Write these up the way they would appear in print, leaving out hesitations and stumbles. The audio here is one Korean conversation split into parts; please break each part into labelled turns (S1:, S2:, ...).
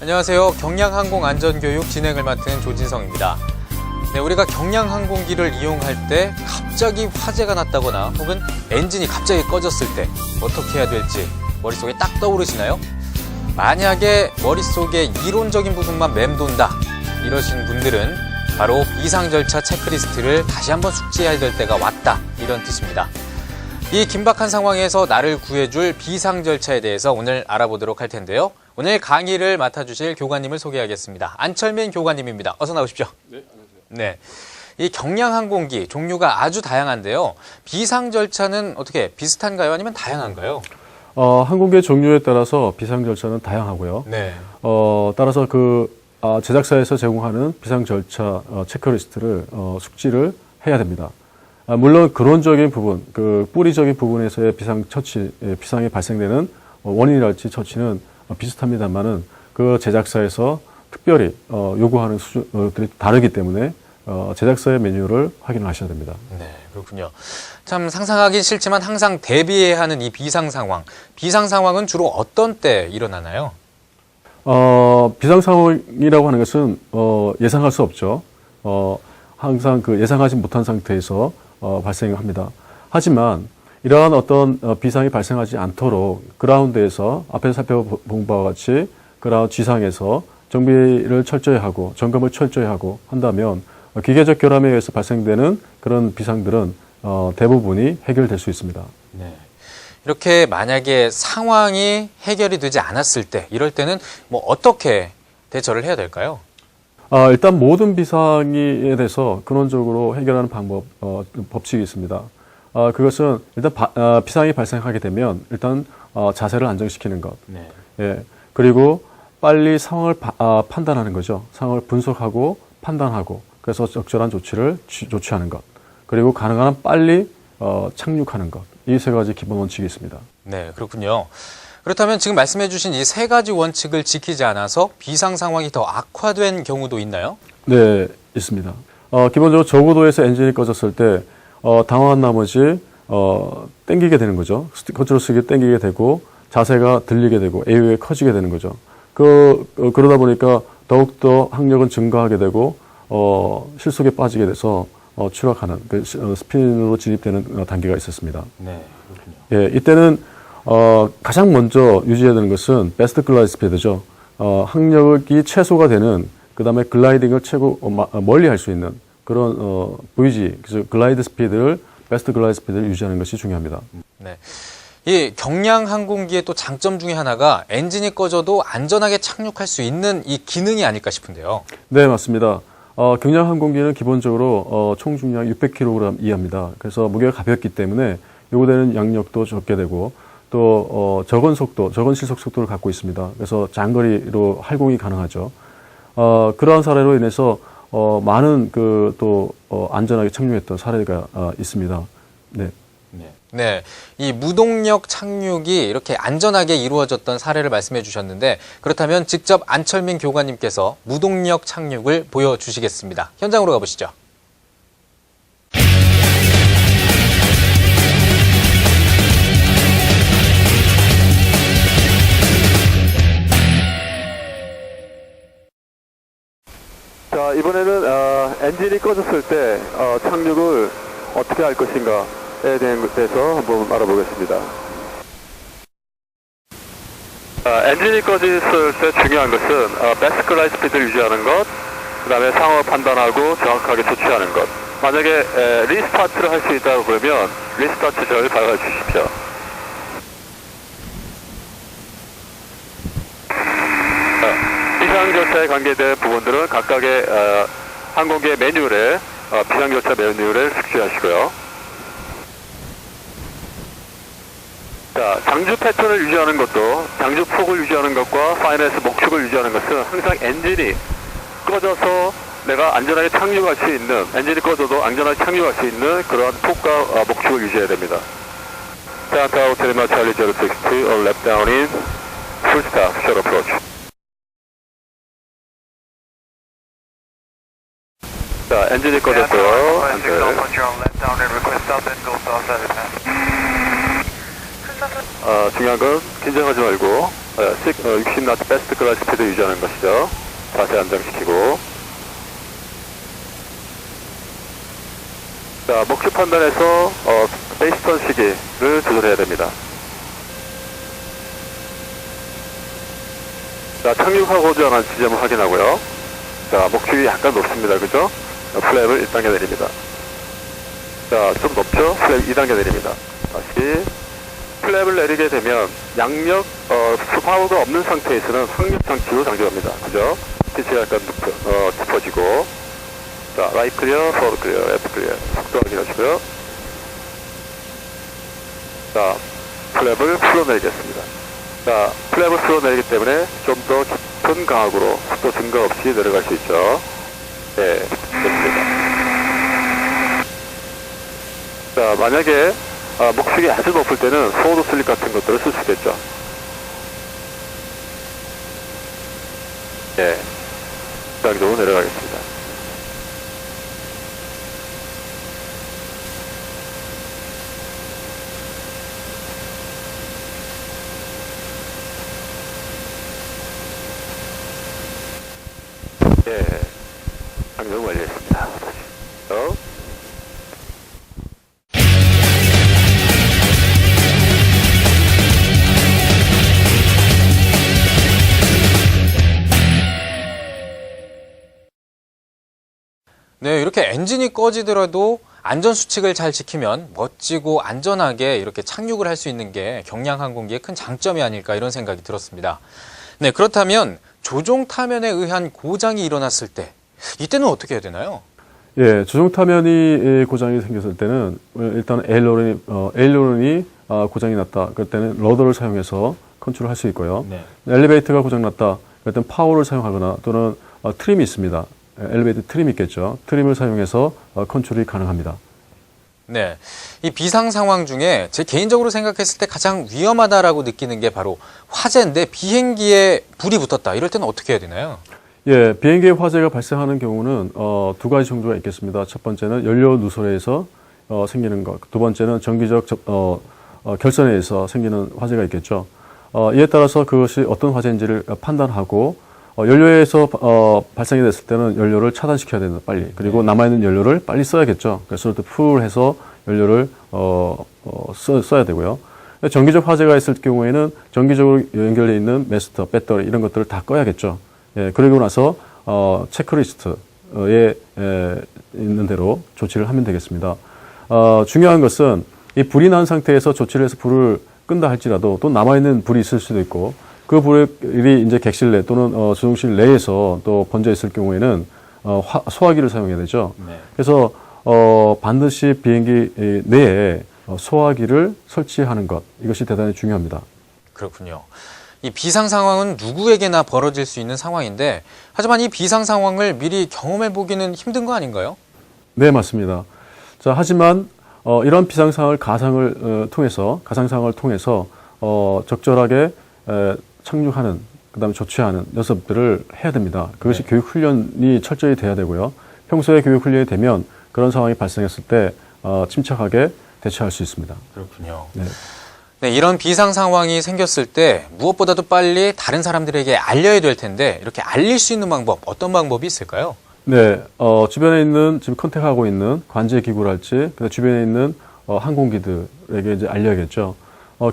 S1: 안녕하세요. 경량항공안전교육 진행을 맡은 조진성입니다. 네, 우리가 경량항공기를 이용할 때 갑자기 화재가 났다거나 혹은 엔진이 갑자기 꺼졌을 때 어떻게 해야 될지 머릿속에 딱 떠오르시나요? 만약에 머릿속에 이론적인 부분만 맴돈다 이러신 분들은 바로 비상절차 체크리스트를 다시 한번 숙지해야 될 때가 왔다 이런 뜻입니다. 이 긴박한 상황에서 나를 구해줄 비상절차에 대해서 오늘 알아보도록 할 텐데요. 오늘 강의를 맡아주실 교관님을 소개하겠습니다. 안철민 교관님입니다. 어서 나오십시오.
S2: 네, 안녕하세요.
S1: 네, 이 경량항공기 종류가 아주 다양한데요. 비상절차는 어떻게 비슷한가요? 아니면 다양한가요?
S3: 항공기의 종류에 따라서 비상절차는 다양하고요.
S1: 네.
S3: 따라서 제작사에서 제공하는 비상절차 체크리스트를 숙지를 해야 됩니다. 물론 근원적인 부분, 뿌리적인 부분에서의 비상이 발생되는 원인이랄지 처치는 비슷합니다만은 그 제작사에서 특별히 요구하는 수준들이 다르기 때문에 제작사의 매뉴얼을 확인을 하셔야 됩니다.
S1: 네, 그렇군요. 참 상상하기 싫지만 항상 대비해야 하는 이 비상 상황은 주로 어떤 때 일어나나요?
S3: 비상 상황이라고 하는 것은 예상할 수 없죠. 항상 예상하지 못한 상태에서 발생합니다. 하지만 이러한 어떤 비상이 발생하지 않도록 그라운드에서 앞에서 살펴본 바와 같이 그라운드 지상에서 정비를 철저히 하고 점검을 철저히 하고 한다면 기계적 결함에 의해서 발생되는 그런 비상들은 대부분이 해결될 수 있습니다.
S1: 네. 이렇게 만약에 상황이 해결이 되지 않았을 때 이럴 때는 뭐 어떻게 대처를 해야 될까요?
S3: 일단 모든 비상에 대해서 근원적으로 해결하는 법칙이 있습니다. 그것은 일단 비상이 발생하게 되면 일단 자세를 안정시키는 것.
S1: 네.
S3: 예. 그리고 빨리 상황을 판단하는 거죠. 상황을 분석하고 판단하고 그래서 적절한 조치를 조치하는 것. 그리고 가능한 한 빨리 착륙하는 것. 이 세 가지 기본 원칙이 있습니다.
S1: 네, 그렇군요. 그렇다면 지금 말씀해 주신 이 세 가지 원칙을 지키지 않아서 비상 상황이 더 악화된 경우도 있나요?
S3: 네, 있습니다. 기본적으로 저고도에서 엔진이 꺼졌을 때 당황한 나머지 땡기게 되는 거죠. 컨트롤 스틱이 땡기게 되고 자세가 들리게 되고 AO가 커지게 되는 거죠. 그러다 보니까 더욱더 항력은 증가하게 되고 실속에 빠지게 돼서 추락하는 스핀으로 진입되는 단계가 있었습니다.
S1: 네, 그렇군요.
S3: 예, 이때는 가장 먼저 유지해야 되는 것은 베스트 글라이드 스피드죠. 항력이 최소가 되는 그다음에 글라이딩을 멀리 할 수 있는 그런 VG, 글라이드 스피드를 베스트 글라이드 스피드를 유지하는 것이 중요합니다. 네.
S1: 이 경량 항공기의 또 장점 중에 하나가 엔진이 꺼져도 안전하게 착륙할 수 있는 이 기능이 아닐까 싶은데요.
S3: 네, 맞습니다. 경량 항공기는 기본적으로 총 중량 600kg 이하입니다. 그래서 무게가 가볍기 때문에 요구되는 양력도 적게 되고 또 적은 실속 속도를 갖고 있습니다. 그래서 장거리로 활공이 가능하죠. 그러한 사례로 인해서 많은 안전하게 착륙했던 사례가 있습니다. 네.
S1: 네, 이 무동력 착륙이 이렇게 안전하게 이루어졌던 사례를 말씀해 주셨는데 그렇다면 직접 안철민 교관님께서 무동력 착륙을 보여주시겠습니다. 현장으로 가보시죠.
S2: 자, 이번에는 엔진이 꺼졌을 때 착륙을 어떻게 할 것인가에 대해서 한번 알아보겠습니다. 엔진이 꺼졌을 때 중요한 것은 베스트 글라이드 스피드를 유지하는 것, 그 다음에 상황을 판단하고 정확하게 조치하는 것. 만약에 리스타트를 할 수 있다고 그러면 리스타트를 밟아주십시오. 비상절차에 관계된 부분들은 각각의 항공기의 매뉴얼에 비상절차 매뉴얼을 숙지하시고요. 자, 장주 패턴을 유지하는 것도 장주 폭을 유지하는 것과 파이널에서 목축을 유지하는 것은 항상 엔진이 꺼져서 내가 안전하게 착륙할 수 있는 엔진이 꺼져도 안전하게 착륙할 수 있는 그러한 폭과 목축을 유지해야 됩니다. 자, 타워 테르마 찰리 062 all left down in full stop short approach. 자, 엔진이 꺼졌어요. 중요한 건 긴장하지 말고 60 knots 베스트 글라이드 스피드 유지하는 것이죠. 자세 안정시키고. 자, 목표 판단해서 베이스턴 시기를 조절해야 됩니다. 자, 착륙하고자 하는 지점을 확인하고요. 자, 목축이 약간 높습니다. 그죠? 플랩을 1단계 내립니다. 자, 좀 높죠? 플랩 2단계 내립니다. 다시 플랩을 내리게 되면 양력 파워가 없는 상태에서는 확력 장치로 장전합니다. 그죠? 피치가 약간 깊어지고. 자, 라이트 클리어, 포워드 클리어, 레프트 클리어. 속도 확인하시고요. 자, 플랩을 풀어내리겠습니다. 자, 플랩을 풀어내리기 때문에 좀 더 깊은 강압으로 속도 증가 없이 내려갈 수 있죠. 네, 됐습니다. 자, 만약에 목축이 아주 높을 때는 포워드 슬립 같은 것들을 쓸 수 있겠죠. 네, 정상적으로 내려가겠습니다. 예, 장전 완료했습니다. 다시.
S1: 네, 이렇게 엔진이 꺼지더라도 안전수칙을 잘 지키면 멋지고 안전하게 이렇게 착륙을 할 수 있는 게 경량항공기의 큰 장점이 아닐까 이런 생각이 들었습니다. 네, 그렇다면 조종 타면에 의한 고장이 일어났을 때 이때는 어떻게 해야 되나요?
S3: 예, 조종 타면이 고장이 생겼을 때는 일단 에일로런이 고장이 났다. 그럴 때는 러더를 사용해서 컨트롤할 수 있고요.
S1: 네.
S3: 엘리베이터가 고장 났다. 그럴 때는 파워를 사용하거나 또는 트림이 있습니다. 엘리베이터 트림이 있겠죠. 트림을 사용해서 컨트롤이 가능합니다.
S1: 네, 이 비상 상황 중에 제 개인적으로 생각했을 때 가장 위험하다라고 느끼는 게 바로 화재인데 비행기에 불이 붙었다. 이럴 때는 어떻게 해야 되나요?
S3: 예, 비행기에 화재가 발생하는 경우는 두 가지 정도가 있겠습니다. 첫 번째는 연료 누설에서 생기는 것, 두 번째는 전기적 결선에 의해서 생기는 화재가 있겠죠. 이에 따라서 그것이 어떤 화재인지를 판단하고 연료에서 발생이 됐을 때는 연료를 차단시켜야 된다, 빨리. 그리고 남아있는 연료를 빨리 써야겠죠. 그래서 풀해서 연료를 써야 되고요. 전기적 화재가 있을 경우에는 전기적으로 연결되어 있는 매스터, 배터리 이런 것들을 다 꺼야겠죠. 예, 그리고 나서 체크리스트에 있는 대로 조치를 하면 되겠습니다. 중요한 것은 이 불이 난 상태에서 조치를 해서 불을 끈다 할지라도 또 남아있는 불이 있을 수도 있고 그 불이 이제 객실 내 또는 조종실 내에서 또 번져 있을 경우에는 소화기를 사용해야 되죠.
S1: 네.
S3: 그래서 반드시 비행기 내에 소화기를 설치하는 것, 이것이 대단히 중요합니다.
S1: 그렇군요. 이 비상 상황은 누구에게나 벌어질 수 있는 상황인데 하지만 이 비상 상황을 미리 경험해 보기는 힘든 거 아닌가요?
S3: 네, 맞습니다. 자, 하지만 이런 비상 상황을 가상 상황을 통해서 적절하게 착륙하는, 그다음에 조치하는 연습들을 해야 됩니다. 그것이
S1: 네.
S3: 교육 훈련이 철저히 돼야 되고요. 평소에 교육 훈련이 되면 그런 상황이 발생했을 때 침착하게 대처할 수 있습니다.
S1: 그렇군요.
S3: 네.
S1: 네, 이런 비상 상황이 생겼을 때 무엇보다도 빨리 다른 사람들에게 알려야 될 텐데 이렇게 알릴 수 있는 방법, 어떤 방법이 있을까요?
S3: 네, 주변에 있는 지금 컨택하고 있는 관제 기구랄지, 그다음 주변에 있는 항공기들에게 이제 알려야겠죠.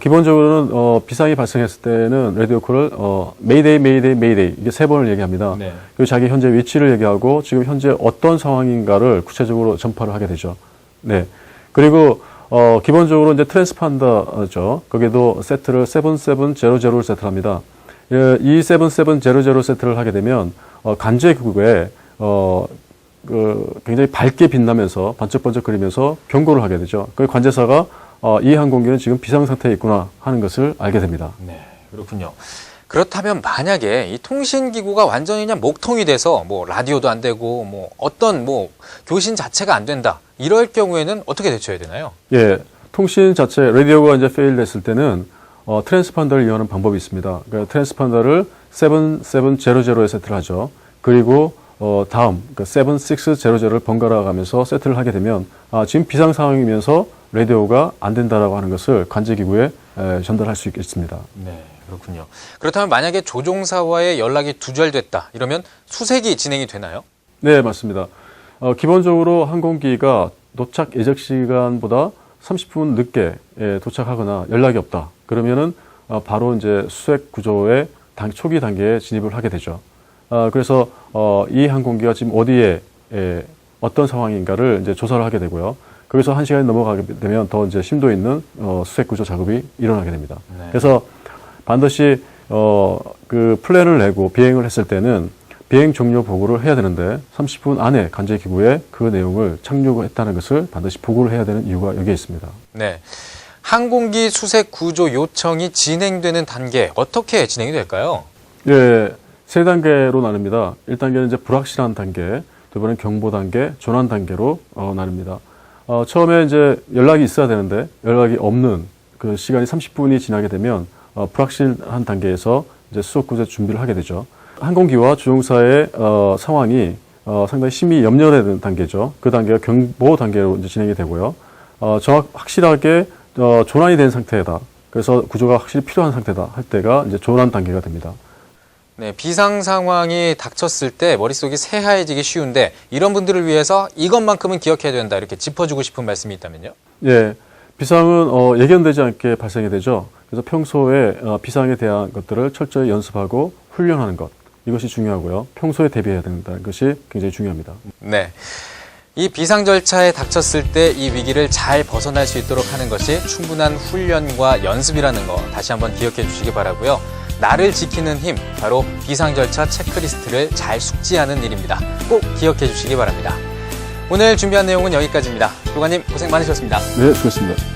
S3: 기본적으로는 비상이 발생했을 때는 라디오 콜을 메이데이, 메이데이, 메이데이 이게 3번을 얘기합니다.
S1: 네.
S3: 그리고 자기 현재 위치를 얘기하고 지금 현재 어떤 상황인가를 구체적으로 전파를 하게 되죠. 네. 그리고 기본적으로 이제 트랜스판더죠. 거기도 세트를 7700를 세트합니다. 이 7700 세트를 하게 되면 관제 기구에 굉장히 밝게 빛나면서 반짝반짝거리면서 경고를 하게 되죠. 그 관제사가 이 항공기는 지금 비상 상태에 있구나 하는 것을 알게 됩니다.
S1: 네, 그렇군요. 그렇다면 만약에 이 통신기구가 완전히 그냥 목통이 돼서 뭐 라디오도 안 되고 뭐 어떤 뭐 교신 자체가 안 된다. 이럴 경우에는 어떻게 대처해야 되나요?
S3: 예, 통신 자체 라디오가 이제 페일 됐을 때는 트랜스판더를 이용하는 방법이 있습니다. 그러니까 트랜스판더를 7700에 세트를 하죠. 그리고 다음 7600를 번갈아 가면서 세트를 하게 되면 지금 비상 상황이면서 라디오가 안 된다라고 하는 것을 관제기구에 전달할 수 있겠습니다.
S1: 네, 그렇군요. 그렇다면 만약에 조종사와의 연락이 두절됐다 이러면 수색이 진행이 되나요?
S3: 네, 맞습니다. 기본적으로 항공기가 도착 예정 시간보다 30분 늦게 도착하거나 연락이 없다. 그러면은 바로 이제 수색 구조의 초기 단계에 진입을 하게 되죠. 그래서 이 항공기가 지금 어디에 어떤 상황인가를 이제 조사를 하게 되고요. 거기서 1시간이 넘어가게 되면 더 이제 심도 있는 수색 구조 작업이 일어나게 됩니다.
S1: 네.
S3: 그래서 반드시 그 플랜을 내고 비행을 했을 때는 비행 종료 보고를 해야 되는데 30분 안에 관제 기구에 그 내용을 착륙했다는 것을 반드시 보고를 해야 되는 이유가 여기에 있습니다.
S1: 네. 항공기 수색 구조 요청이 진행되는 단계 어떻게 진행이 될까요?
S3: 예, 세 단계로 나눕니다. 1단계는 이제 불확실한 단계, 두 번은 경보 단계, 전환 단계로 나눕니다. 처음에 이제 연락이 있어야 되는데 연락이 없는 그 시간이 30분이 지나게 되면 불확실한 단계에서 이제 수속 구조 준비를 하게 되죠. 항공기와 조종사의 상황이 상당히 심히 염려되는 단계죠. 그 단계가 경보 단계로 이제 진행이 되고요. 확실하게 전환이 된 상태다. 그래서 구조가 확실히 필요한 상태다 할 때가 이제 전환 단계가 됩니다.
S1: 네, 비상 상황이 닥쳤을 때 머릿속이 새하얘지기 쉬운데 이런 분들을 위해서 이것만큼은 기억해야 된다 이렇게 짚어주고 싶은 말씀이 있다면요?
S3: 예, 비상은 예견되지 않게 발생이 되죠. 그래서 평소에 비상에 대한 것들을 철저히 연습하고 훈련하는 것 이것이 중요하고요. 평소에 대비해야 된다는 것이 굉장히 중요합니다.
S1: 네. 이 비상 절차에 닥쳤을 때 이 위기를 잘 벗어날 수 있도록 하는 것이 충분한 훈련과 연습이라는 거 다시 한번 기억해 주시기 바라고요. 나를 지키는 힘, 바로 비상 절차 체크리스트를 잘 숙지하는 일입니다. 꼭 기억해 주시기 바랍니다. 오늘 준비한 내용은 여기까지입니다. 교관님 고생 많으셨습니다.
S3: 네, 수고했습니다.